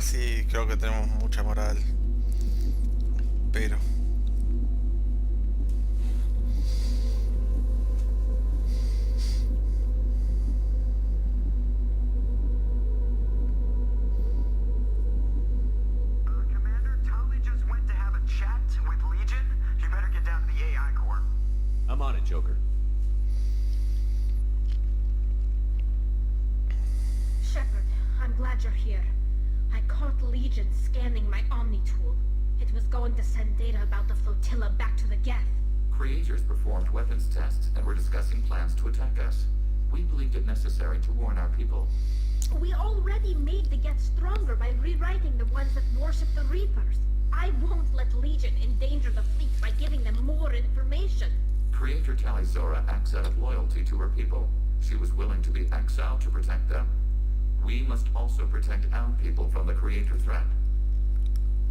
sí, creo que tenemos mucha moral. Pero... Commander, Tully just went to have a chat with Legion. You better get down to the AI core. I'm on it, Joker. Shepard, I'm glad you're here. I caught Legion scanning my Omni tool. It was going to send data about the flotilla back to the geth. Creators performed weapons tests and were discussing plans to attack us. We believed it necessary to warn our people. We already made the geth stronger by rewriting the ones that worship the Reapers. I won't let Legion endanger the fleet by giving them more information. Creator Tali Zora acts out of loyalty to her people. She was willing to be exiled to protect them. We must also protect our people from the Creator threat.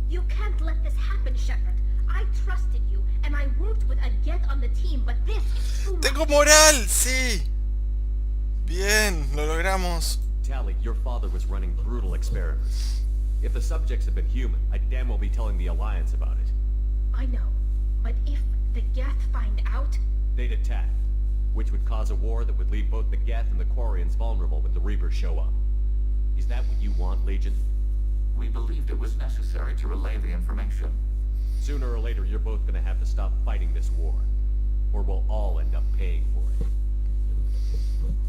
You can't let this happen, Shepard. I trusted you, and I worked with a geth on the team, but this is too much. ¡Tengo moral! ¡Sí! Bien, lo logramos. Tally, your father was running brutal experiments. If the subjects had been human, I'd damn well be telling the Alliance about it. I know, but if the geth find out... They'd attack, which would cause a war that would leave both the geth and the Quarians vulnerable when the Reapers show up. Is that what you want, Legion? We believed it was necessary to relay the information. Sooner or later, you're both gonna have to stop fighting this war, or we'll all end up paying for it.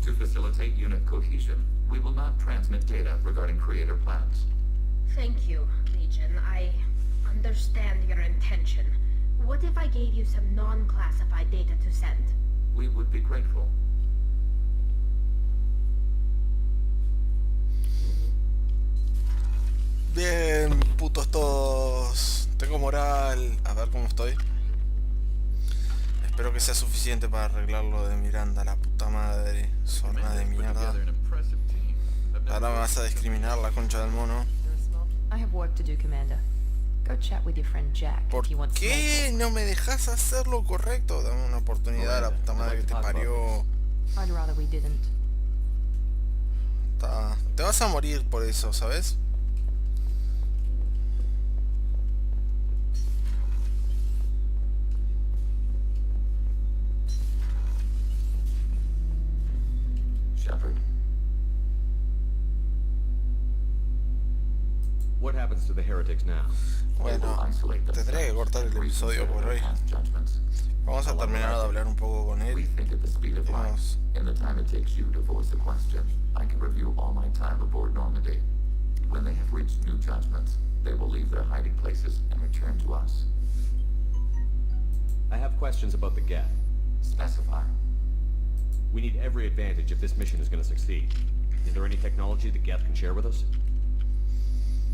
To facilitate unit cohesion, we will not transmit data regarding Creator plans. Thank you, Legion. I understand your intention. What if I gave you some non-classified data to send? We would be grateful. Bien, putos todos. Tengo moral. A ver cómo estoy. Espero que sea suficiente para arreglar lo de Miranda, la puta madre. Zorra de mierda. Ahora me vas a discriminar, la concha del mono. I have work to do, Commander. Go chat with your friend Jack ¿Por if he wants to qué no me dejas hacer lo correcto? Dame una oportunidad, la puta madre que te parió. I'd rather we didn't. Te vas a morir por eso, ¿sabes? Shepard, What happens to the heretics now? Bueno, tendré que cortar el episodio por hoy. Vamos a terminar de hablar un poco con él. We think at the speed of light. Vamos. In the time it takes you to voice a question, I can review all my time aboard Normandy. When they have reached new judgments, they will leave their hiding places and return to us. I have questions about the geth. Specify. We need every advantage if this mission is gonna succeed. Is there any technology the geth can share with us?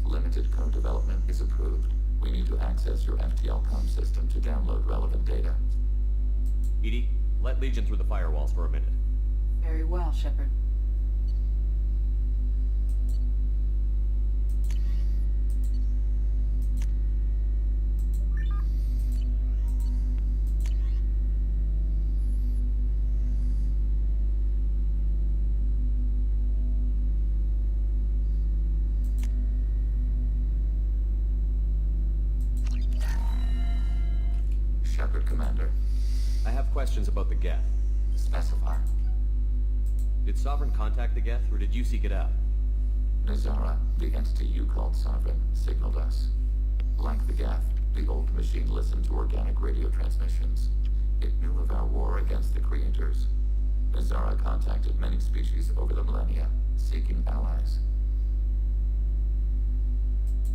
Limited code development is approved. We need to access your FTL-COM system to download relevant data. Edie, let Legion through the firewalls for a minute. Very well, Shepard. Shepard, Commander. I have questions about the geth. Specify. Did Sovereign contact the geth, or did you seek it out? Nazara, the entity you called Sovereign, signaled us. Like the geth, the old machine listened to organic radio transmissions. It knew of our war against the Creators. Nazara contacted many species over the millennia, seeking allies.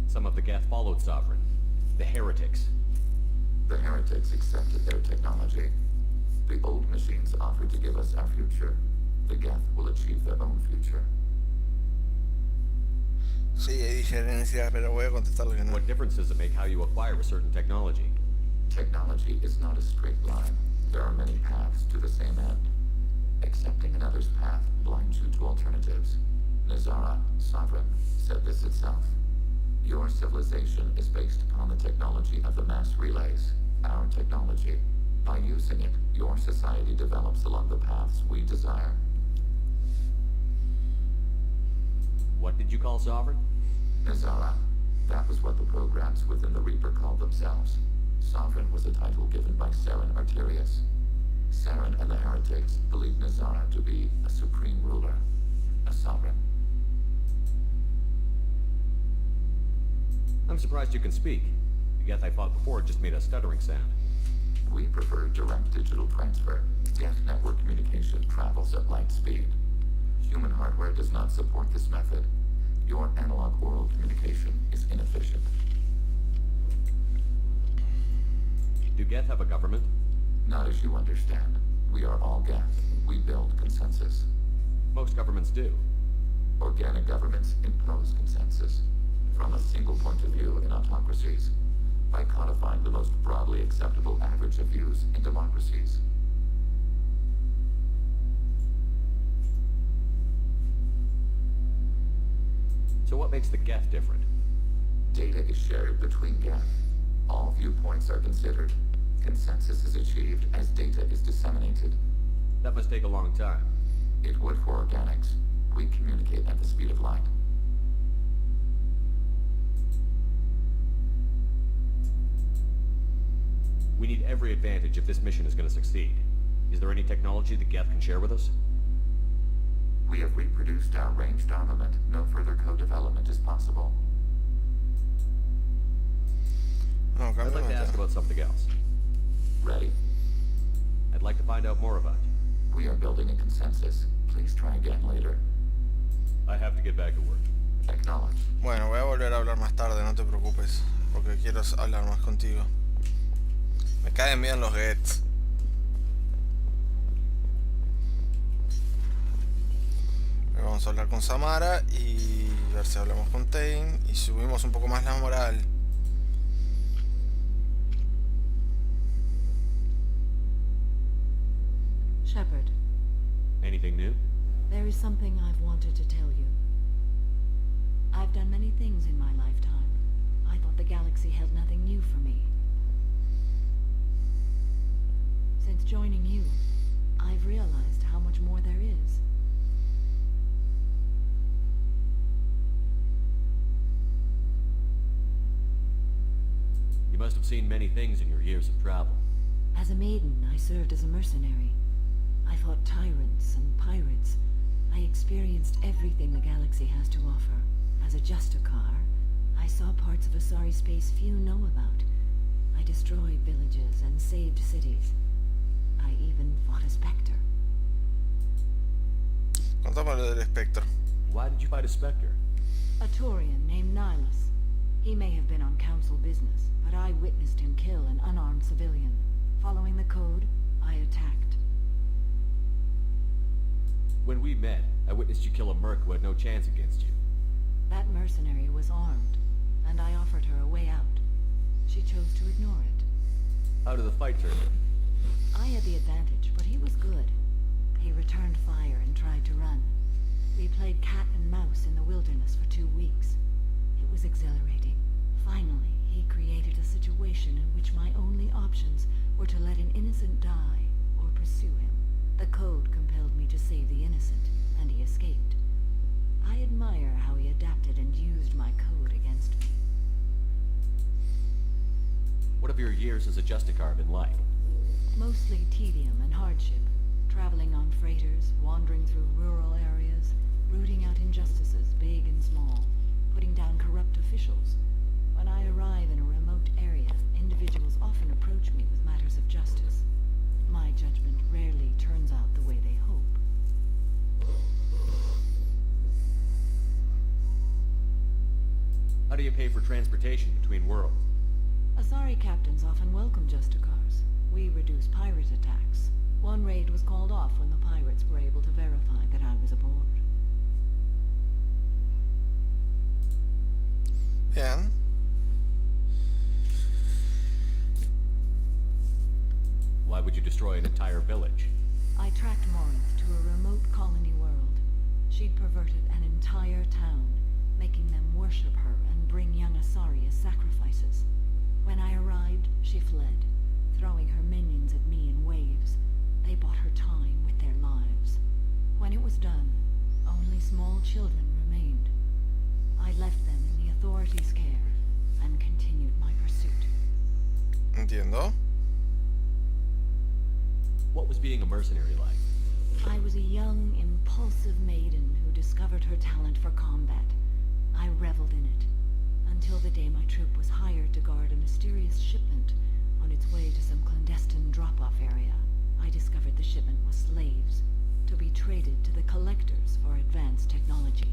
Some of the geth followed Sovereign. The heretics. The heretics accepted their technology. The old machines offered to give us our future. The geth will achieve their own future. Sí, hay diferencia, pero voy a contestarle que no. What difference does it make how you acquire a certain technology? Technology is not a straight line. There are many paths to the same end. Accepting another's path blinds you to alternatives. Nazara, Sovereign, said this itself. Your civilization is based upon the technology of the mass relays, our technology. By using it, your society develops along the paths we desire. What did you call Sovereign? Nazara. That was what the programs within the Reaper called themselves. Sovereign was a title given by Saren Arterius. Saren and the heretics believed Nazara to be a supreme ruler, a sovereign. I'm surprised you can speak. The geth I fought before just made a stuttering sound. We prefer direct digital transfer. Geth network communication travels at light speed. Human hardware does not support this method. Your analog oral communication is inefficient. Do geth have a government? Not as you understand. We are all Geth. We build consensus. Most governments do. Organic governments impose consensus from a single point of view in autocracies, by codifying the most broadly acceptable average of views in democracies. So what makes the geth different? Data is shared between Geth. All viewpoints are considered. Consensus is achieved as data is disseminated. That must take a long time. It would for organics. We communicate at the speed of light. We need every advantage if this mission is going to succeed. Is there any technology the geth can share with us? We have reproduced our ranged armament. No further co-development is possible. No, I'd like to ask about something else. Ready? I'd like to find out more about you. We are building a consensus. Please try again later. I have to get back to work. Acknowledge. Bueno, voy a volver a hablar más tarde, no te preocupes, porque quiero hablar más contigo. Me caen bien los geths. Vamos a hablar con Samara y ver si hablamos con Tain y subimos un poco más la moral. Shepard, Anything new? there is something I've wanted to tell you. I've done many things in my lifetime. I thought the galaxy held nothing new for me. Since joining you, I've realized how much more there is. You must have seen many things in your years of travel. As a maiden, I served as a mercenary. I fought tyrants and pirates. I experienced everything the galaxy has to offer. As a Justicar, I saw parts of Asari space few know about. I destroyed villages and saved cities. I even fought a Spectre. Contame lo del espectro. Why did you fight a Spectre? A Taurian named Nihilus. He may have been on council business, but I witnessed him kill an unarmed civilian. Following the code, I attacked. When we met, I witnessed you kill a merc who had no chance against you. That mercenary was armed, and I offered her a way out. She chose to ignore it. How did the fight turn out? I had the advantage, but he was good. He returned fire and tried to run. We played cat and mouse in the wilderness for 2 weeks. It was exhilarating. Finally, he created a situation in which my only options were to let an innocent die or pursue him. The code compelled me to save the innocent, and he escaped. I admire how he adapted and used my code against me. What have your years as a Justicar been like? Mostly tedium and hardship. Traveling on freighters, wandering through rural areas, rooting out injustices, big and small, putting down corrupt officials. When I arrive in a remote area, individuals often approach me with matters of justice. My judgment rarely turns out the way they hope. How do you pay for transportation between worlds? Asari captains often welcome Justicars. We reduce pirate attacks. One raid was called off when the pirates were able to verify that I was aboard. Bien. Why would you destroy an entire village? I tracked Morinth to a remote colony world. She'd perverted an entire town, making them worship her and bring young Asari as sacrifices. When I arrived, she fled, throwing her minions at me in waves. They bought her time with their lives. When it was done, only small children remained. I left them in the authorities care and continued my pursuit. Entiendo. What was being a mercenary like? I was a young, impulsive maiden who discovered her talent for combat. I reveled in it, until the day my troop was hired to guard a mysterious shipment on its way to some clandestine drop-off area. I discovered the shipment was slaves, to be traded to the collectors for advanced technology.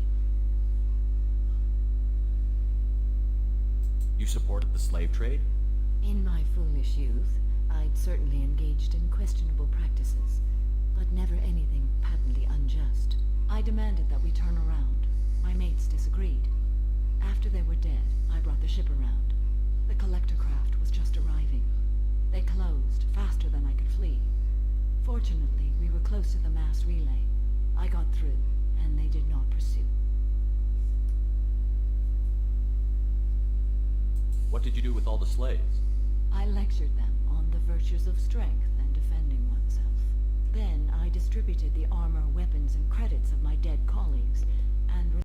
You supported the slave trade? In my foolish youth, I'd certainly engaged in questionable practices, but never anything patently unjust. I demanded that we turn around. My mates disagreed. After they were dead, I brought the ship around. The collector craft was just arriving. They closed faster than I could flee. Fortunately, we were close to the mass relay. I got through, and they did not pursue. What did you do with all the slaves? I lectured them on the virtues of strength and defending oneself. Then I distributed the armor, weapons, and credits of my dead colleagues, and